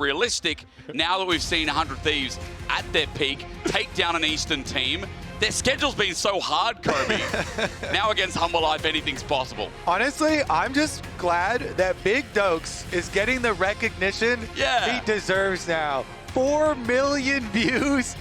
realistic. Now that we've seen 100 Thieves at their peak take down an Eastern team, their schedule's been so hard, Kobe. Now against Hanwha Life, anything's possible. Honestly, I'm just glad that Big Dokes is getting the recognition he deserves now. 4 million views.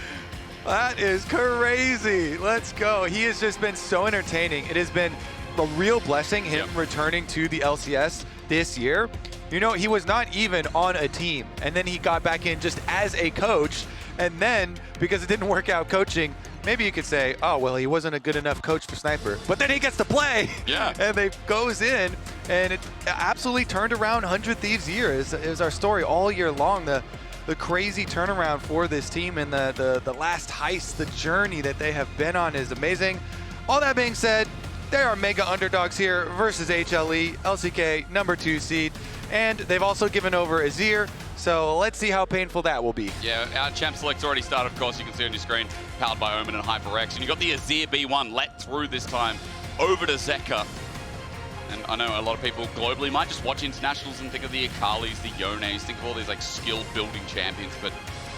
That is crazy. Let's go. He has just been so entertaining. It has been a real blessing him returning to the LCS this year. You know, he was not even on a team, and then he got back in just as a coach, and then because it didn't work out coaching, maybe you could say, oh, well, he wasn't a good enough coach for Sniper. But then he gets to play, and they goes in, and it absolutely turned around 100 Thieves year. It was our story all year long, the crazy turnaround for this team, and the last heist, the journey that they have been on is amazing. All that being said, they are mega underdogs here versus HLE, LCK, #2 seed, and they've also given over Azir, so let's see how painful that will be. Yeah, our champ select's already started, of course, you can see on your screen, powered by Omen and HyperX, and you got the Azir B1 let through this time over to Zeka. And I know a lot of people globally might just watch internationals and think of the Akalis, the Yones, think of all these like skill building champions, but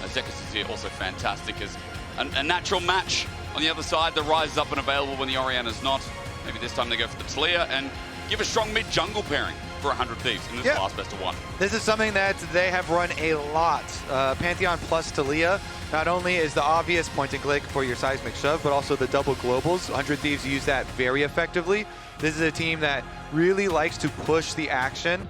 Zeka's Azir also fantastic as a natural match on the other side that rises up and available when the Orianna's not. Maybe this time they go for the Taliyah and give a strong mid-jungle pairing for 100 Thieves in this last best of one. This is something that they have run a lot. Pantheon plus Taliyah not only is the obvious point and click for your seismic shove, but also the double globals. 100 Thieves use that very effectively. This is a team that really likes to push the action.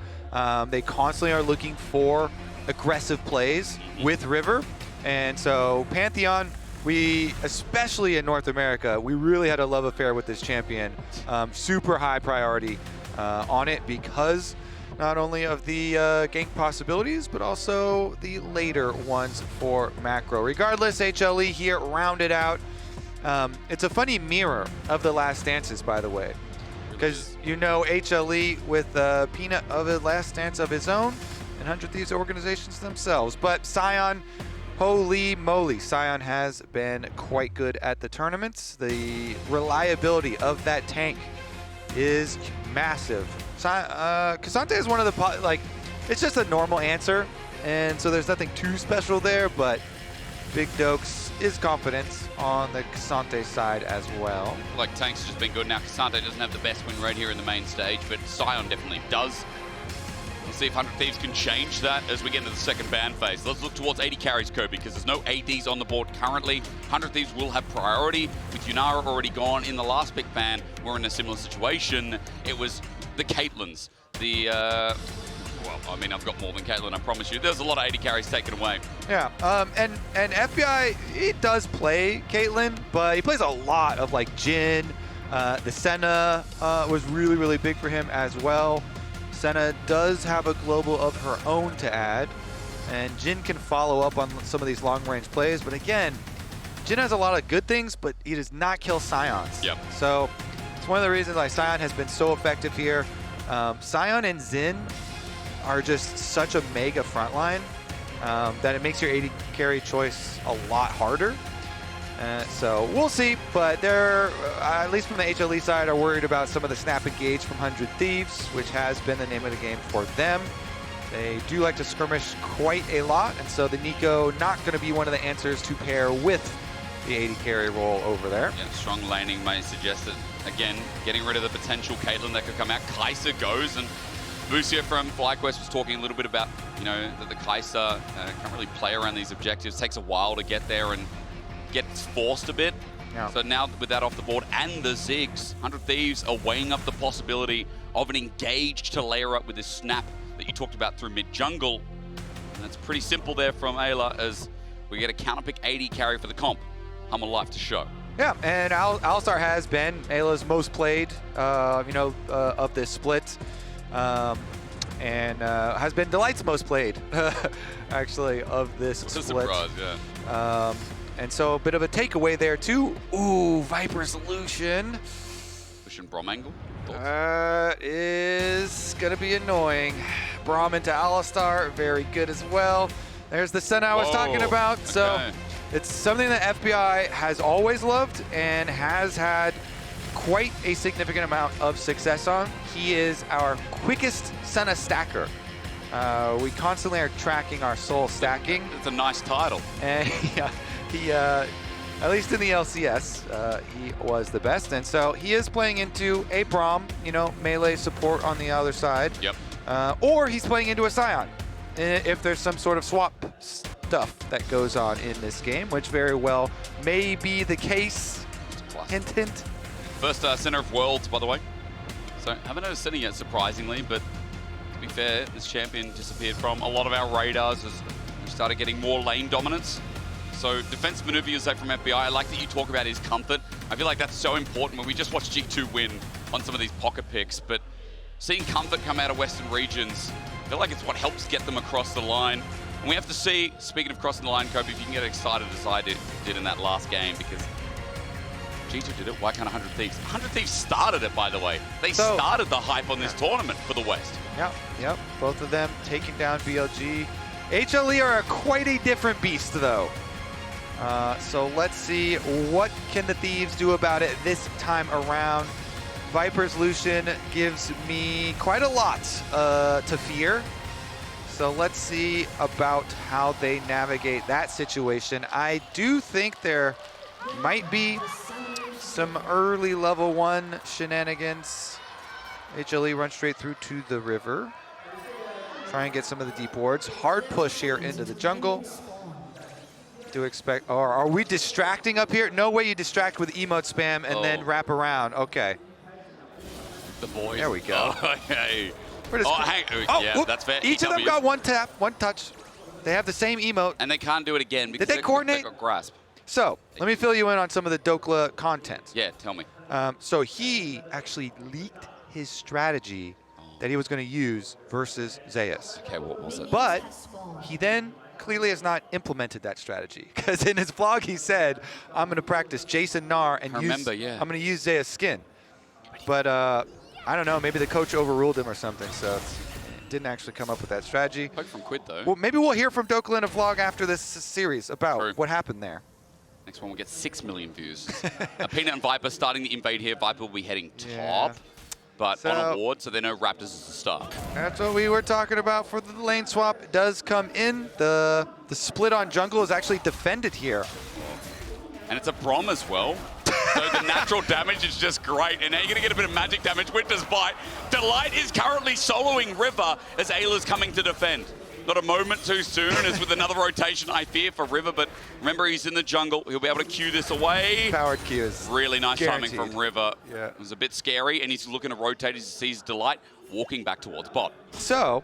They constantly are looking for aggressive plays with River. And so Pantheon, we, especially in North America, we really had a love affair with this champion. Super high priority on it because not only of the gank possibilities, but also the later ones for macro. Regardless, HLE here rounded out. It's a funny mirror of the Last Dances, by the way, because you know HLE with Peanut of a Last Dance of his own and 100 Thieves organizations themselves. But Sion, holy moly, Sion has been quite good at the tournaments. The reliability of that tank is massive. K'Sante is one of the, it's just a normal answer, and so there's nothing too special there, but Big Dokes is confident on the K'Sante side as well. Like, tanks just been good. Now, K'Sante doesn't have the best win rate here in the main stage, but Sion definitely does. We'll see if 100 Thieves can change that as we get into the second ban phase. Let's look towards 80 carries, Kobe, because there's no ADs on the board currently. 100 Thieves will have priority. With Yunara already gone in the last big ban, we're in a similar situation. It was the Caitlyn's, well, I mean, I've got more than Caitlyn, I promise you. There's a lot of 80 carries taken away. Yeah, and FBI, he does play Caitlyn, but he plays a lot of like Jhin. The Senna was really, really big for him as well. Senna does have a global of her own to add, and Jhin can follow up on some of these long-range plays, but again, Jhin has a lot of good things, but he does not kill Scions. Yep. So it's one of the reasons why Sion has been so effective here. Sion and Xin are just such a mega frontline that it makes your 80 carry choice a lot harder. So we'll see, but they're, at least from the HLE side, are worried about some of the snap engage from 100 Thieves, which has been the name of the game for them. They do like to skirmish quite a lot, and so the Nico not going to be one of the answers to pair with the 80 carry role over there. Yeah, strong laning may suggest that, again, getting rid of the potential Caitlyn that could come out. Kai'Sa goes, and Lucian from FlyQuest was talking a little bit about, you know, that the Kai'Sa can't really play around these objectives. It takes a while to get there and gets forced a bit. Yeah. So now with that off the board and the Ziggs, 100 Thieves are weighing up the possibility of an engage to layer up with this snap that you talked about through mid-jungle. And that's pretty simple there from Eyla as we get a counterpick 80 carry for the comp. Hanwha Life to show. Yeah, and Alistar has been Ayla's most played, of this split. And has been Delight's most played, actually, of this split. Surprise, yeah. And so a bit of a takeaway there too. Ooh, Viper's Lucian. Lucian Braum angle. Is gonna be annoying. Braum into Alistar, very good as well. There's the Senna I was talking about. Okay. So it's something that FBI has always loved and has had quite a significant amount of success on. He is our quickest Senna stacker We constantly are tracking our soul stacking. It's a nice title. And he at least in the LCS, he was the best. And so he is playing into a Braum, you know, melee support on the other side. Yep. Or he's playing into a Sion, if there's some sort of swap stuff that goes on in this game, which very well may be the case. Hint, hint. First Center of Worlds, by the way. So haven't noticed Senna yet, surprisingly, but to be fair, this champion disappeared from a lot of our radars as we started getting more lane dominance. So defense maneuver you say from FBI, I like that you talk about his comfort. I feel like that's so important when we just watch G2 win on some of these pocket picks, but seeing comfort come out of Western regions, I feel like it's what helps get them across the line. And we have to see, speaking of crossing the line, Kobe, if you can get excited as I did in that last game, because G2 did it, why can't 100 Thieves? 100 Thieves started it, by the way. They started the hype on this tournament for the West. Yep. Both of them taking down BLG. HLE are quite a different beast, though. So let's see, what can the Thieves do about it this time around? Viper's Lucian gives me quite a lot to fear. So let's see about how they navigate that situation. I do think there might be some early level 1 shenanigans. HLE run straight through to the river. Try and get some of the deep wards. Hard push here into the jungle. Do expect, or are we distracting up here? No way you distract with emote spam and then wrap around. Okay. The boys. There we go. Oh, hey. Yeah, that's fair. Each of them got one tap, one touch. They have the same emote. And they can't do it again because Did they coordinate? They got grasp. So, let me fill you in on some of the Dokla content. Yeah, tell me. So he actually leaked his strategy that he was going to use versus Zeus. Okay, what was it? But he then clearly has not implemented that strategy, because in his vlog he said, I'm going to practice Jason Nar and I'm going to use Zeus skin. But I don't know, maybe the coach overruled him or something, so didn't actually come up with that strategy. Poke from Quid, though. Well, maybe we'll hear from Dokla in a vlog after this series about what happened there. Next one will get 6 million views. Peanut and Viper starting the invade here. Viper will be heading top, but on a ward, so they know Raptors is the start. That's what we were talking about for the lane swap. It does come in. The split on jungle is actually defended here. And it's a Braum as well. So the natural damage is just great. And now you're going to get a bit of magic damage. Winter's Bite. Delight is currently soloing River as Ayla's coming to defend. Not a moment too soon, as with another rotation, I fear, for River. But remember, he's in the jungle. He'll be able to cue this away. Powered Q is really nice guaranteed. timing from River. Yeah. It was a bit scary, and he's looking to rotate as he sees Delight walking back towards bot. So,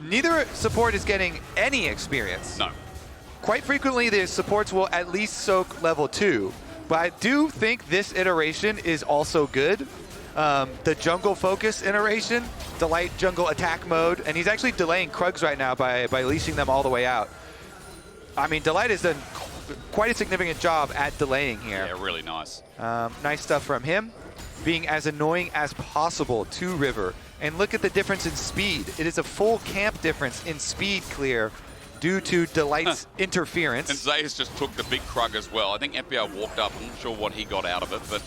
neither support is getting any experience. No. Quite frequently, the supports will at least soak level 2. But I do think this iteration is also good. The jungle focus iteration, Delight jungle attack mode, and he's actually delaying Krugs right now by leashing them all the way out. I mean, Delight has done quite a significant job at delaying here. Yeah, really nice. Nice stuff from him, being as annoying as possible to River. And look at the difference in speed. It is a full camp difference in speed clear due to Delight's interference. And Zeus just took the big Krug as well. I think FBI walked up. I'm not sure what he got out of it, but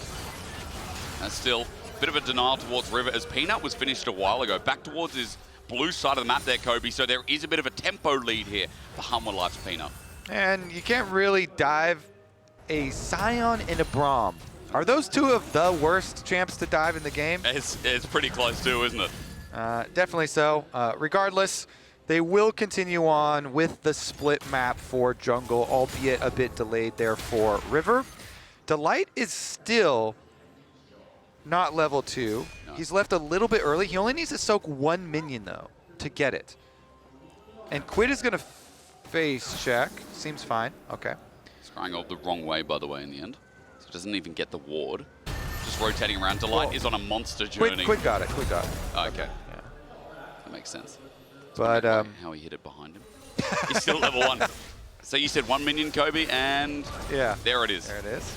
still a bit of a denial towards River as Peanut was finished a while ago. Back towards his blue side of the map there, Kobe. So there is a bit of a tempo lead here for Hanwha Life's Peanut. And you can't really dive a Sion and a Braum. Are those two of the worst champs to dive in the game? It's pretty close too, isn't it? Definitely so. Regardless, they will continue on with the split map for jungle, albeit a bit delayed there for River. Delight is still not level 2. No. He's left a little bit early. He only needs to soak 1 minion, though, to get it. And Quid is going to face check. Seems fine. Okay. Scrying all the wrong way, by the way, in the end. So doesn't even get the ward. Just rotating around. Delight is on a monster journey. Quid got it. Quid got it. Oh, okay. Yeah. That makes sense. But how he hit it behind him. He's still level 1. So you said 1 minion, Kobe, and there it is. There it is.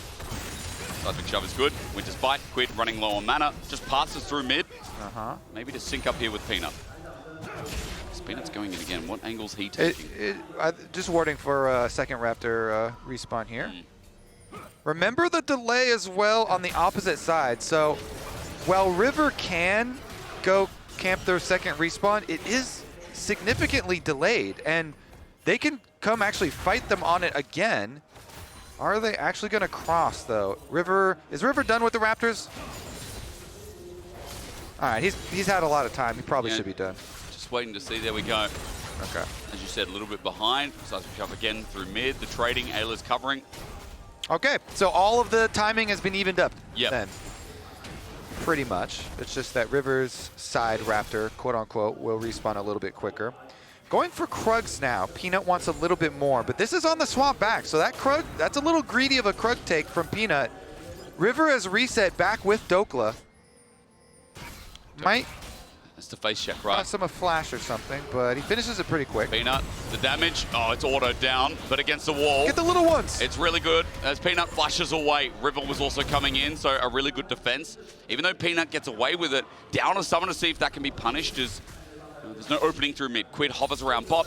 Seismic Shove is good. Winter's Bite, Quid running low on mana. Just passes through mid. Maybe to sync up here with Peanut. Peanut's going in again. What angle's he taking? Just warding for second Raptor respawn here. Remember the delay as well on the opposite side. So while River can go camp their second respawn, it is significantly delayed, and they can come actually fight them on it again. Are they actually going to cross, though? Is River done with the Raptors? All right, he's had a lot of time. He probably should be done. Just waiting to see. There we go. Okay. As you said, a little bit behind. Seismic Shove again through mid. The trading, Eyla's covering. Okay, so all of the timing has been evened up then. Pretty much. It's just that River's side Raptor, quote unquote, will respawn a little bit quicker. Going for Krugs now. Peanut wants a little bit more, but this is on the swamp back, so that Krug, that's a little greedy of a Krug take from Peanut. River has reset back with Dokla. Might That's the face check, right? cost him a flash or something, but he finishes it pretty quick. Peanut, the damage, oh, it's autoed down, but against the wall. Get the little ones. It's really good as Peanut flashes away. River was also coming in, so a really good defense. Even though Peanut gets away with it, down a summon to see if that can be punished as there's no opening through mid. Quid hovers around bot,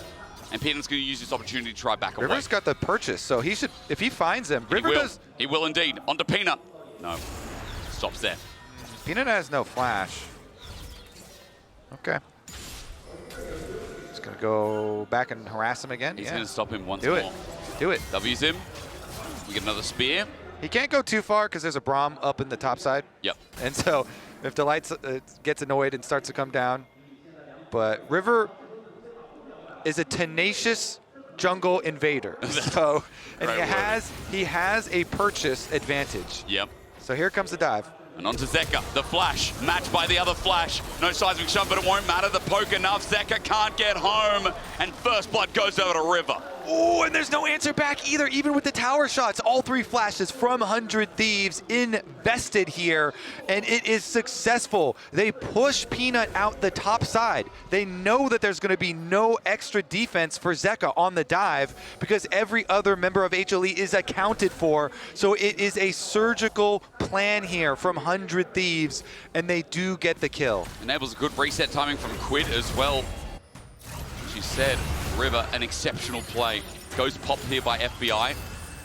and Peanut's going to use this opportunity to try back away. River's got the purchase, so he should, if he finds him, River does. He will indeed. Onto Peanut. No, stops there. Peanut has no flash. Okay. He's going to go back and harass him again. He's going to stop him once Do more. it. Do it. W's him. We get another spear. He can't go too far because there's a Braum up in the top side. Yep. And so if Delight gets annoyed and starts to come down. But River is a tenacious jungle invader. So, and he has a purchase advantage. Yep. So here comes the dive. And onto Zeka, the flash, matched by the other flash. No seismic shove, but it won't matter. The poke enough. Zeka can't get home, and first blood goes over to River. Oh, and there's no answer back either, even with the tower shots. All three flashes from 100 Thieves invested here, and it is successful. They push Peanut out the top side. They know that there's going to be no extra defense for Zeka on the dive because every other member of HLE is accounted for. So it is a surgical plan here from 100 Thieves, and they do get the kill. Enables a good reset timing from Quid as well. She said, River, an exceptional play. Goes pop here by FBI.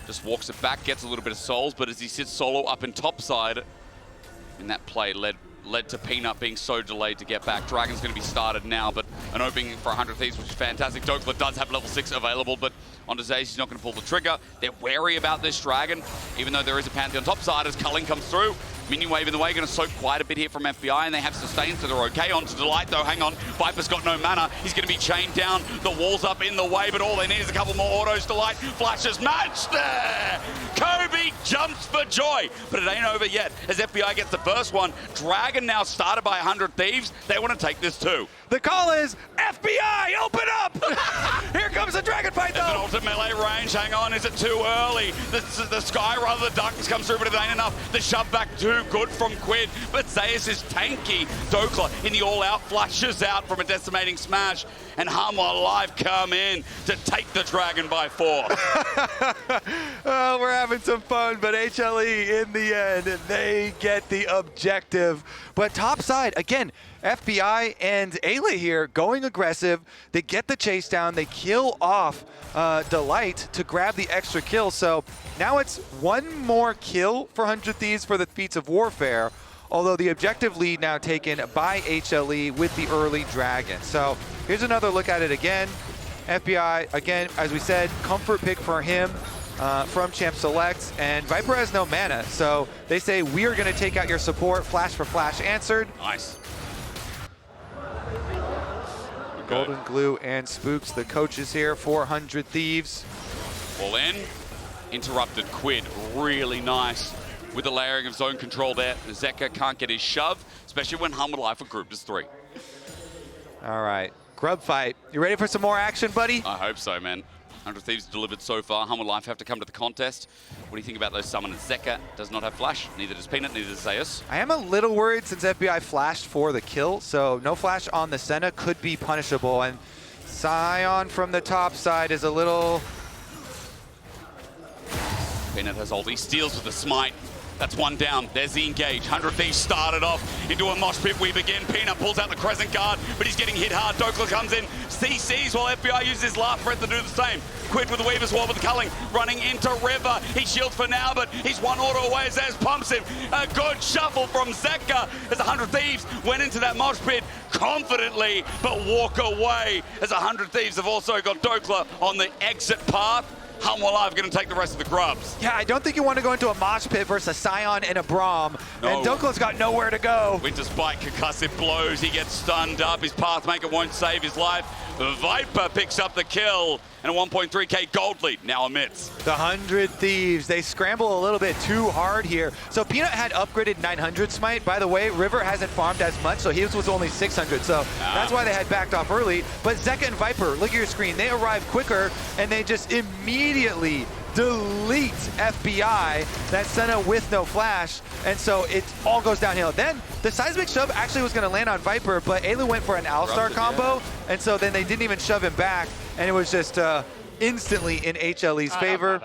Just walks it back, gets a little bit of souls, but as he sits solo up in top side, and that play led to Peanut being so delayed to get back. Dragon's going to be started now, but an opening for 100 Thieves, which is fantastic. Dokla does have level 6 available, but onto Zeus, he's not going to pull the trigger. They're wary about this Dragon, even though there is a Pantheon top side as Culling comes through. Minion wave in the way, going to soak quite a bit here from FBI, and they have sustain, so they're okay. On to Delight, though, hang on. Viper's got no mana. He's going to be chained down. The wall's up in the way, but all they need is a couple more autos. Delight flashes, match there! Kobe jumps for joy, but it ain't over yet, as FBI gets the first one. Dragon now started by 100 Thieves. They want to take this too. The call is, FBI, open up! Here comes the Dragon fight, though! There's an ultimate melee range, hang on, is it too early? The Sky, rather, the darkness comes through, but it ain't enough. The shove back too good from Quid, but Zeus is tanky. Dokla in the all-out flashes out from a decimating smash, and Hanwha live come in to take the Dragon by 4. Oh, we're having some fun, but HLE in the end, they get the objective. But topside, again, FBI and Eyla here going aggressive. They get the chase down. They kill off Delight to grab the extra kill. So now it's one more kill for 100 Thieves for the Feats of Warfare, although the objective lead now taken by HLE with the early Dragon. So here's another look at it again. FBI, again, as we said, comfort pick for him from Champ Select, and Viper has no mana, so they say, we are going to take out your support. Flash for flash answered. Nice. Golden Glue and Spooks, the coaches here, 400 Thieves. All in. Interrupted Quid, really nice. With the layering of zone control there, Zeka can't get his shove, especially when Hanwha Life are grouped as 3. All right, grub fight. You ready for some more action, buddy? I hope so, man. 100 Thieves delivered so far. Hanwha Life have to come to the contest. What do you think about those summoners? Zeka does not have flash. Neither does Peanut, neither does Zeus. I am a little worried since FBI flashed for the kill, so no flash on the Senna could be punishable. And Sion from the top side is a little... Peanut has ult. He steals with the smite. That's one down. There's the engage. 100 Thieves started off into a mosh pit. We begin. Peanut pulls out the crescent guard, but he's getting hit hard. Dokla comes in, CCs while FBI uses his last breath to do the same. Quid with the Weaver's Wall with the culling, running into River. He shields for now, but he's one auto away as Zez pumps him. A good shuffle from Zeka as 100 Thieves went into that mosh pit confidently, but walk away as 100 Thieves have also got Dokla on the exit path. Hanwha Live going to take the rest of the grubs. Yeah, I don't think you want to go into a mosh pit versus a Sion and a Braum. No. And Dokla's got nowhere to go. Winter Spike, concussive blows. He gets stunned up. His Pathmaker won't save his life. Viper picks up the kill. And a 1.3k gold lead now amidst. The 100 Thieves, they scramble a little bit too hard here. So Peanut had upgraded 900 smite. By the way, River hasn't farmed as much, so his was only 600. So that's why they had backed off early. But Zeka and Viper, look at your screen, they arrive quicker and they just immediately delete FBI, that Senna with no flash, and so it all goes downhill. Then the seismic shove actually was going to land on Viper, but Eyla went for an Alistar combo, and so then they didn't even shove him back, and it was just instantly in HLE's favor.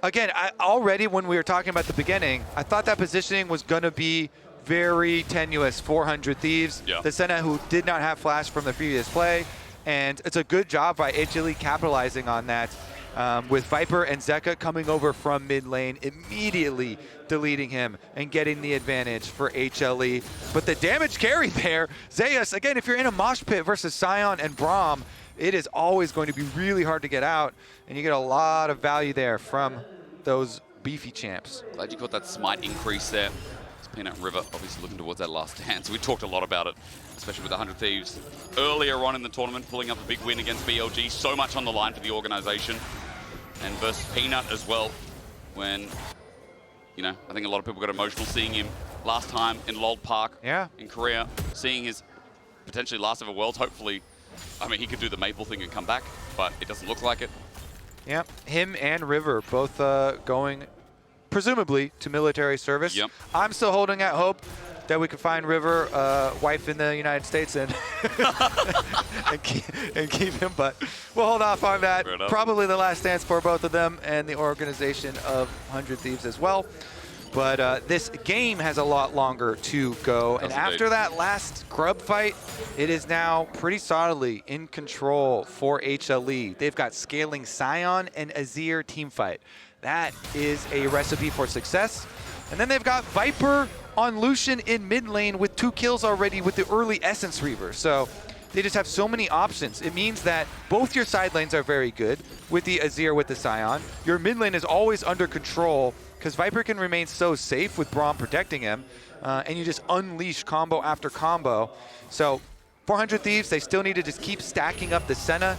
Again, already when we were talking about the beginning, I thought that positioning was going to be very tenuous. 400 Thieves, the Senna who did not have flash from the previous play, and it's a good job by HLE capitalizing on that. With Viper and Zeka coming over from mid lane, immediately deleting him and getting the advantage for HLE. But the damage carry there, Zeus, again, if you're in a mosh pit versus Sion and Braum, it is always going to be really hard to get out, and you get a lot of value there from those beefy champs. Glad you caught that smite increase there. It's Peanut River obviously looking towards that last stand, so we talked a lot about it, especially with the 100 Thieves earlier on in the tournament, pulling up a big win against BLG. So much on the line for the organization. And versus Peanut as well, when, you know, I think a lot of people got emotional seeing him last time in LoL Park in Korea, seeing his potentially last ever Worlds. Hopefully, I mean, he could do the Maple thing and come back, but it doesn't look like it. Yeah, him and River both going, presumably, to military service. I'm still holding out hope that we can find River wife in the United States and and keep him, but we'll hold off on that. Probably the last dance for both of them and the organization of 100 Thieves as well. But this game has a lot longer to go, and after that last grub fight, it is now pretty solidly in control for HLE. They've got scaling Sion and Azir team fight. That is a recipe for success. And then they've got Viper on Lucian in mid lane with 2 kills already with the early Essence Reaver. So they just have so many options. It means that both your side lanes are very good with the Azir, with the Sion. Your mid lane is always under control because Viper can remain so safe with Braum protecting him, and you just unleash combo after combo. So 400 Thieves, they still need to just keep stacking up the Senna.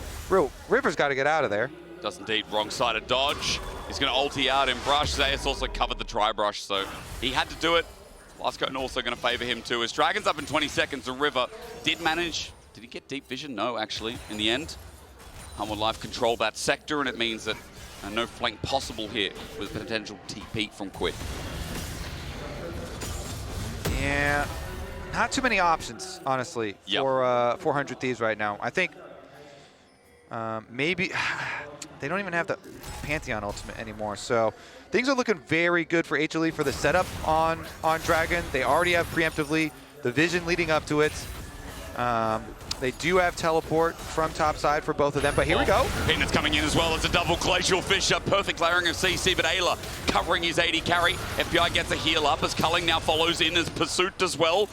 River's got to get out of there. Does indeed, wrong-sided dodge. He's going to ulti out in Brush. Zeus also covered the Tri-Brush, so he had to do it. Last cone also going to favor him too. As Dragon's up in 20 seconds, and River did manage. Did he get deep vision? No, actually, in the end. Hanwha Live controlled that sector, and it means that no flank possible here with potential TP from Quid. Yeah, not too many options, honestly, for 400 Thieves right now. I think maybe they don't even have the Pantheon ultimate anymore, so things are looking very good for HLE for the setup on Dragon. They already have preemptively the vision leading up to it. They do have teleport from top side for both of them, but here we go. Peanut's coming in as well. It's a double glacial fisher. Perfect layering of CC, but Eyla covering his 80 carry. FBI gets a heal up as Culling now follows in as pursuit as well.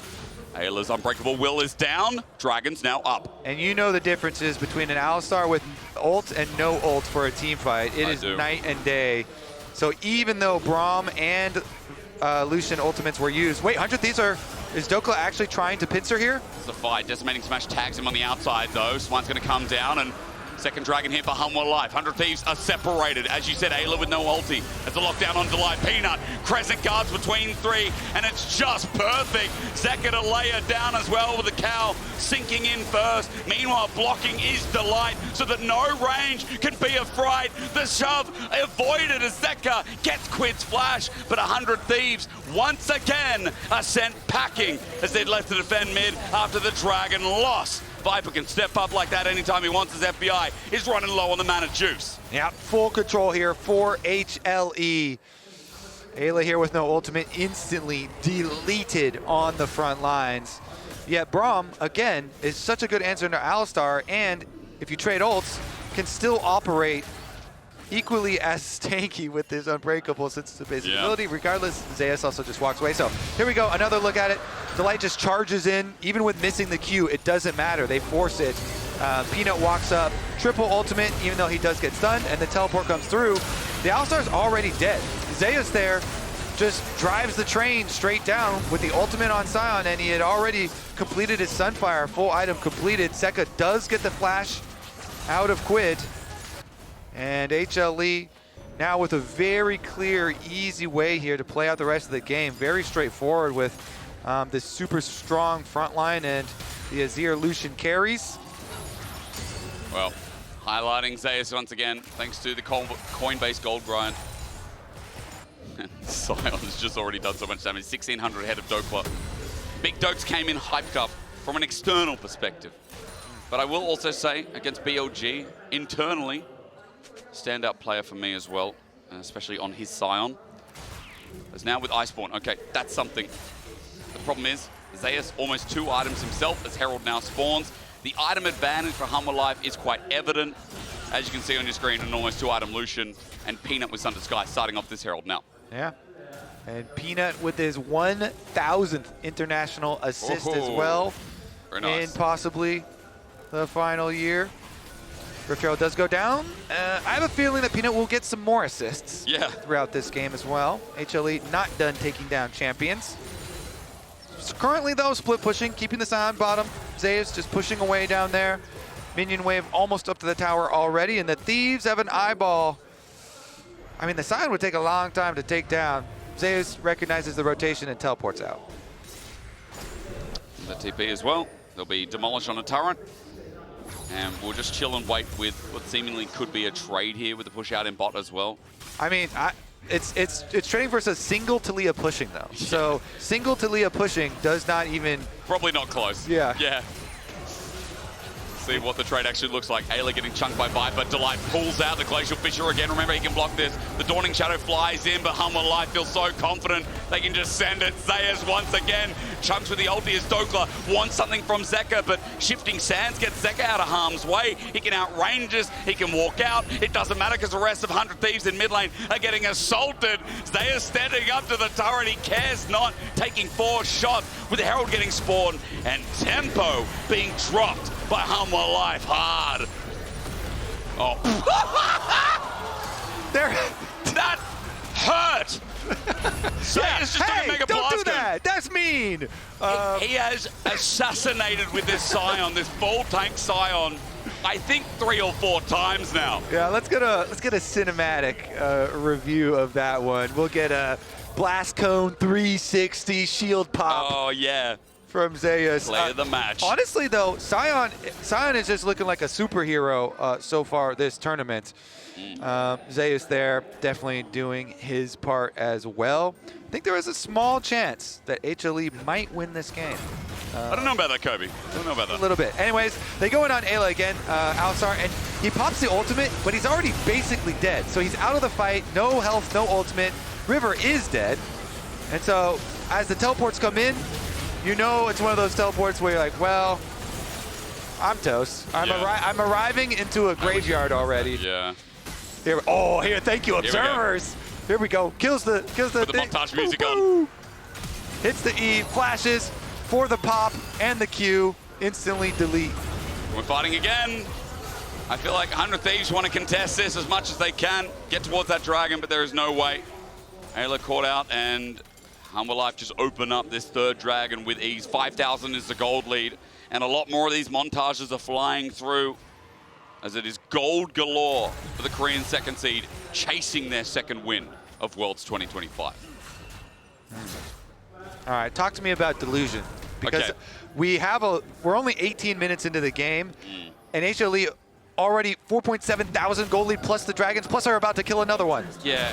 Ayla's unbreakable will is down. Dragon's now up. And you know the differences between an Alistar with ult and no ult for a team fight. It is night and day. So even though Braum and Lucian ultimates were used. Wait, 100 Thieves is Dokla actually trying to pincer here? It's a fight. Decimating Smash tags him on the outside though. Swine's going to come down, and second Dragon hit for Hanwha Live. 100 Thieves are separated. As you said, Eyla with no ulti. It's a lockdown on Delight. Peanut, crescent guards between 3, and it's just perfect. Zeka to lay her down as well with the cow sinking in first. Meanwhile, blocking is Delight so that no range can be a fright. The shove avoided as Zeka gets Quid's flash, but 100 Thieves once again are sent packing as they'd left to defend mid after the Dragon loss. Viper can step up like that anytime he wants as FBI is running low on the mana juice. Yeah, full control here for HLE. Eyla here with no ultimate, instantly deleted on the front lines. Yet Braum, again, is such a good answer to Alistar, and if you trade ults, can still operate equally as tanky with his Unbreakable since it's a basic ability. Regardless, Zeus also just walks away. So here we go, another look at it. Delight just charges in. Even with missing the Q, it doesn't matter. They force it. Peanut walks up, triple ultimate, even though he does get stunned, and the teleport comes through. The Alistar's already dead. Zeus there just drives the train straight down with the ultimate on Sion, and he had already completed his Sunfire, full item completed. Zeka does get the flash out of Quid, and HLE now with a very clear, easy way here to play out the rest of the game. Very straightforward with this super strong front line and the Azir Lucian carries. Well, highlighting Zeus once again, thanks to the coin-based gold grind. Sion has just already done so much damage, 1600 ahead of Dokla. Big Dokes came in hyped up from an external perspective. But I will also say, against BLG, internally, standout player for me as well, especially on his Sion. As now with Iceborne, okay, that's something. The problem is, Zeus almost 2 items himself as Herald now spawns. The item advantage for Hanwha Life is quite evident, as you can see on your screen, an almost 2 item Lucian and Peanut with Sundered Sky starting off this Herald now. Yeah, and Peanut with his 1,000th international assist as well. Very nice. In possibly the final year. Rift Herald does go down. I have a feeling that Peanut will get some more assists throughout this game as well. HLE not done taking down champions. So currently though, split pushing, keeping the Sion bottom. Zeus just pushing away down there. Minion wave almost up to the tower already, and the Thieves have an eyeball. I mean, the Sion would take a long time to take down. Zeus recognizes the rotation and teleports out. The TP as well. They'll be demolished on a turret. And we'll just chill and wait with what seemingly could be a trade here with the push out in bot as well. I mean, it's trading versus single Taliyah pushing though. So single Taliyah pushing does not even... Probably not close. Yeah. See what the trade actually looks like. Eyla getting chunked by Viper. Delight pulls out the Glacial Fissure again. Remember, he can block this. The Dawning Shadow flies in, but Hanwha Life feels so confident they can just send it. Zeus once again chunks with the ulti as Dokla wants something from Zeka, but Shifting Sands gets Zeka out of harm's way. He can outrange us. He can walk out. It doesn't matter because the rest of 100 Thieves in mid lane are getting assaulted. Zeus standing up to the turret. He cares not, taking 4 shots with the Herald getting spawned and tempo being dropped by Hanwha Life hard. Oh. That hurt. Zeus just hey, mega don't blast do that. him. That's mean. He has assassinated with this Sion, this full tank Sion, I think 3 or 4 times now. Yeah, let's get a cinematic review of that one. We'll get a Blast Cone 360 shield pop. Oh yeah. From Zeus. Play of the match. Honestly, though, Sion is just looking like a superhero so far this tournament. Zeus there, definitely doing his part as well. I think there is a small chance that HLE might win this game. I don't know about that, Kobe. I don't know about that. A little bit. Anyways, they go in on Eyla again, Alistar, and he pops the ultimate, but he's already basically dead. So he's out of the fight, no health, no ultimate. River is dead. And so as the teleports come in, you know it's one of those teleports where you're like, well, I'm toast. I'm arriving into a graveyard already. Yeah. Here, thank you, observers. Here we go. Kills the Put the thing. montage music on. Hits the E, flashes for the pop and the Q. Instantly delete. We're fighting again. I feel like 100 Thieves want to contest this as much as they can. Get towards that dragon, but there is no way. Eyla caught out, and Hanwha Life just open up this 3rd dragon with ease. 5,000 is the gold lead, and a lot more of these montages are flying through as it is gold galore for the Korean 2nd seed, chasing their 2nd win of Worlds 2025. All right, talk to me about Delusion, because we're only 18 minutes into the game, and HLE already 4.7 thousand gold lead plus the dragons, plus are about to kill another one. Yeah,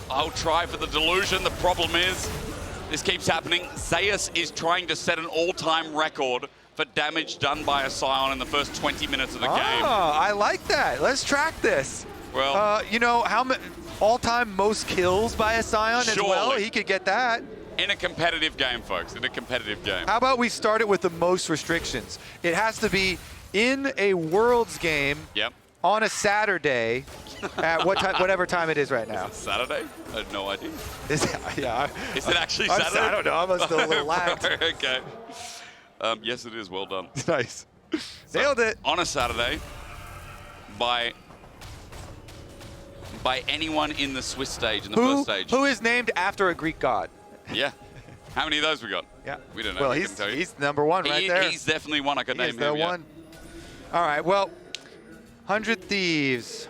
I'll try for the Delusion. The problem is, this keeps happening. Zeus is trying to set an all-time record for damage done by a Sion in the first 20 minutes of the game. I like that. Let's track this. Well, you know, all-time most kills by a Sion as well. Surely. He could get that. In a competitive game, folks. In a competitive game. How about we start it with the most restrictions? It has to be in a Worlds game Yep. on a Saturday at what time, whatever time it is right now. Saturday? I had no idea. Yeah. Is it actually Saturday? I don't know. I must have a little lagged. Okay. Yes, it is. Well done. Nice. Nailed it. On a Saturday, by anyone in the Swiss stage, in the first stage. Who is named after a Greek god? Yeah. How many of those we got? Yeah. We don't know. Well, I couldn't tell you. he's number one right there. He's definitely one. I could name He's the him. Yeah. one. All right. Well, 100 Thieves.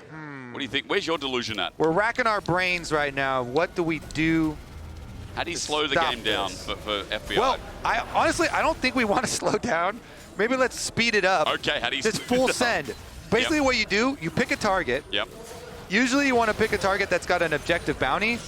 What do you think? Where's your delusion at? We're racking our brains right now. What do we do? How do you slow the stop game down this? for FBI? Well, honestly, I don't think we want to slow down. Maybe let's speed it up. Okay, how do you Just speed full it up? send. Basically what you do, you pick a target. Yep. Usually you want to pick a target that's got an objective bounty,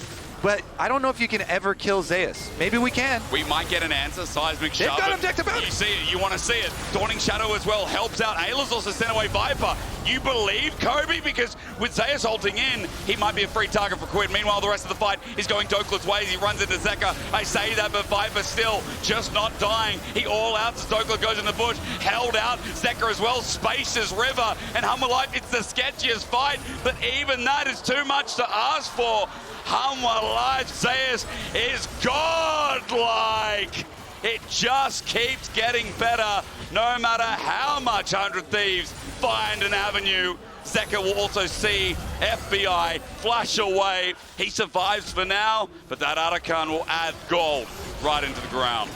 but I don't know if you can ever kill Zeus. Maybe we can. We might get an answer. Seismic They've shove. got objective bounty. You see it. You want to see it. Dawning Shadow as well helps out. Eyla's also sent away Viper. You believe Kobe? Because with Zeus ulting in, he might be a free target for Quid. Meanwhile, the rest of the fight is going Doklet's way as he runs into Zeka. I say that, but Viper still just not dying. He all out as Doklet goes in the bush. Held out. Zeka as well. Spacious River. And Hanwha Life, it's the sketchiest fight. But even that is too much to ask for. Hanwha Life, Zeus is godlike. It just keeps getting better, no matter how much 100 Thieves find an avenue. Zeka will also see FBI flash away. He survives for now, but that Arakan will add gold right into the ground.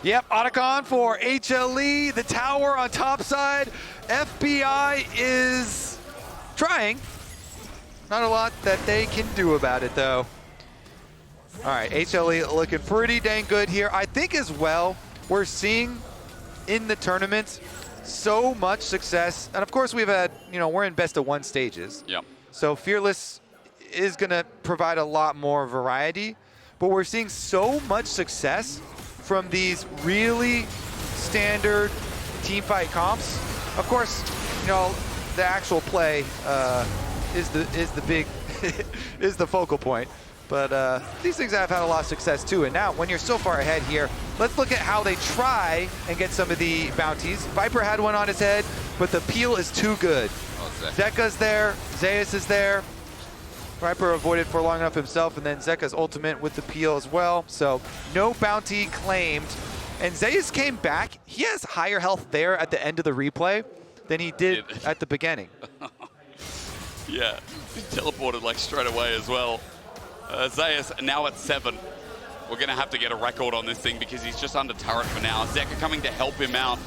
Yep, Otacon for HLE, the tower on top side. FBI is trying. Not a lot that they can do about it, though. All right, HLE looking pretty dang good here. I think as well, we're seeing in the tournament so much success. And of course, we've had, we're in best of one stages. Yep. So Fearless is going to provide a lot more variety. But we're seeing so much success from these really standard team fight comps. Of course, the actual play is the big is the focal point. But these things have had a lot of success too. And now, when you're so far ahead here, let's look at how they try and get some of the bounties. Viper had one on his head, but the peel is too good. Oh, Zeka's there, Zeus is there. Viper avoided for long enough himself, and then Zeka's ultimate with the peel as well. So no bounty claimed. And Zeus came back. He has higher health there at the end of the replay than he did at the beginning. Yeah, he teleported like straight away as well. Zeus now at 7. We're going to have to get a record on this thing because he's just under turret for now. Zeka coming to help him out.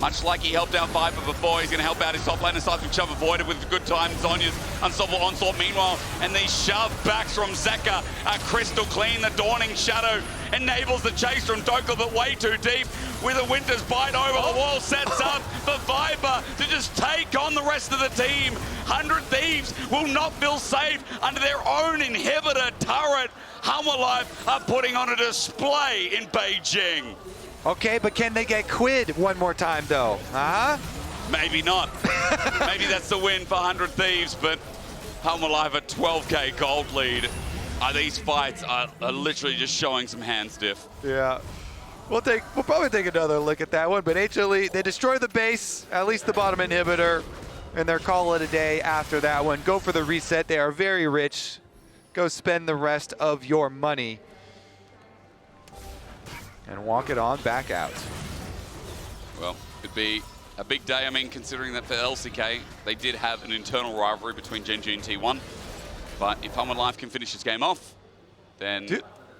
Much like he helped out Viper before, he's going to help out his top lane. Seismic shove avoided with good time. Zonya's unstoppable onslaught meanwhile. And these shove backs from Zeka are crystal clean. The Dawning Shadow enables the chase from Doklet, but way too deep. With a Winter's Bite over the wall, sets up for Viper to just take on the rest of the team. 100 Thieves will not feel safe under their own inhibitor turret. Hanwha Life are putting on a display in Beijing. Okay, but can they get Quid one more time, though? Maybe not. Maybe that's the win for 100 Thieves, but Hanwha Life at 12k gold lead. These fights are literally just showing some hand stiff. Yeah. We'll probably take another look at that one, but HLE, they destroy the base, at least the bottom inhibitor, and they're call it a day after that one. Go for the reset. They are very rich. Go spend the rest of your money and walk it on back out. Well, it'd be a big day. I mean, considering that for LCK, they did have an internal rivalry between Gen.G and T1. But if Hanwha Life can finish this game off, then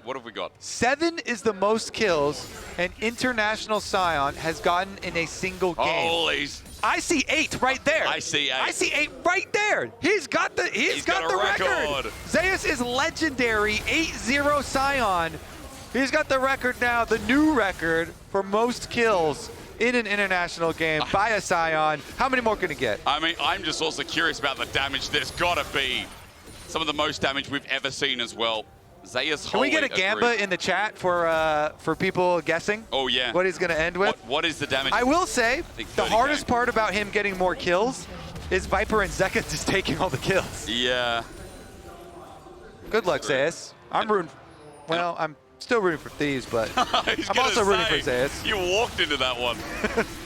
what have we got? 7 is the most kills an international Sion has gotten in a single game. Holy! I see 8 right there. I see 8. I see 8 right there. He's got the record. Zeus is legendary. 8-0 Sion. He's got the record now, the new record for most kills in an international game by a Sion. How many more can he get? I mean, I'm just also curious about the damage. There's got to be some of the most damage we've ever seen as well. Zeus Can we get a Gamba in the chat for people guessing? Oh, yeah. What he's going to end with? What is the damage? I will say, the hardest part about him getting more kills is Viper and Zeka just taking all the kills. Yeah. Good luck, Zeus. I'm rooting. Well, I'm still rooting for Thieves, but I'm also rooting for Zeus. You walked into that one.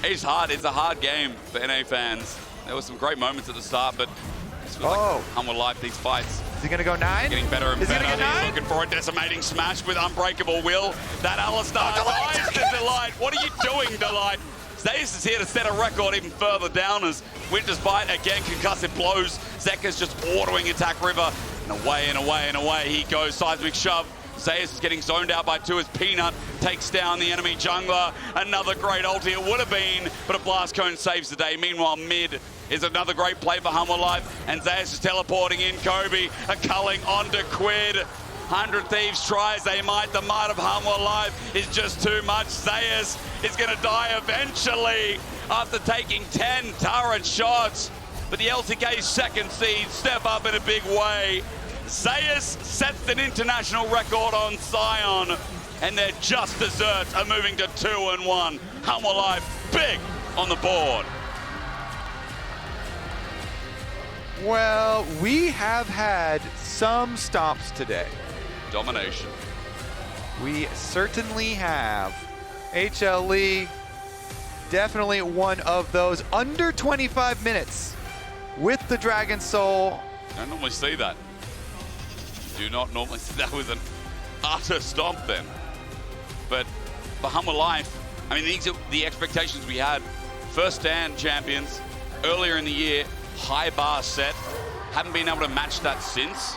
It's hard. It's a hard game for NA fans. There were some great moments at the start, but it feels like Hanwha Life, these fights. Is he going to go 9? Getting better and Is better. He gonna get 9? He's looking for a decimating smash with Unbreakable Will. That Alistar dies to Delight. What are you doing, Delight? Zeus is here to set a record even further down as Winter's Bite, again, concussive blows. Zeka's just ordering attack River. And away and away and away he goes. Seismic shove. Zeus is getting zoned out by 2 as Peanut takes down the enemy jungler. Another great ulti it would have been, but a blast cone saves the day. Meanwhile, mid is another great play for Hanwha Life, and Zeus is teleporting in. Kobe, a culling onto Quid. 100 Thieves try as they might. The might of Hanwha Life is just too much. Zeus is going to die eventually after taking 10 turret shots. But the LCK's second seed step up in a big way. Zeus sets an international record on Sion, and their just desserts are moving to 2-1. Hanwha Life big on the board. Well, we have had some stomps today. Domination. We certainly have. HLE, definitely one of those. Under 25 minutes with the Dragon Soul. I don't normally see that. Do not normally see that was an utter stomp then. But for Hanwha Life, I mean, these are the expectations we had. First stand champions earlier in the year, high bar set. Haven't been able to match that since.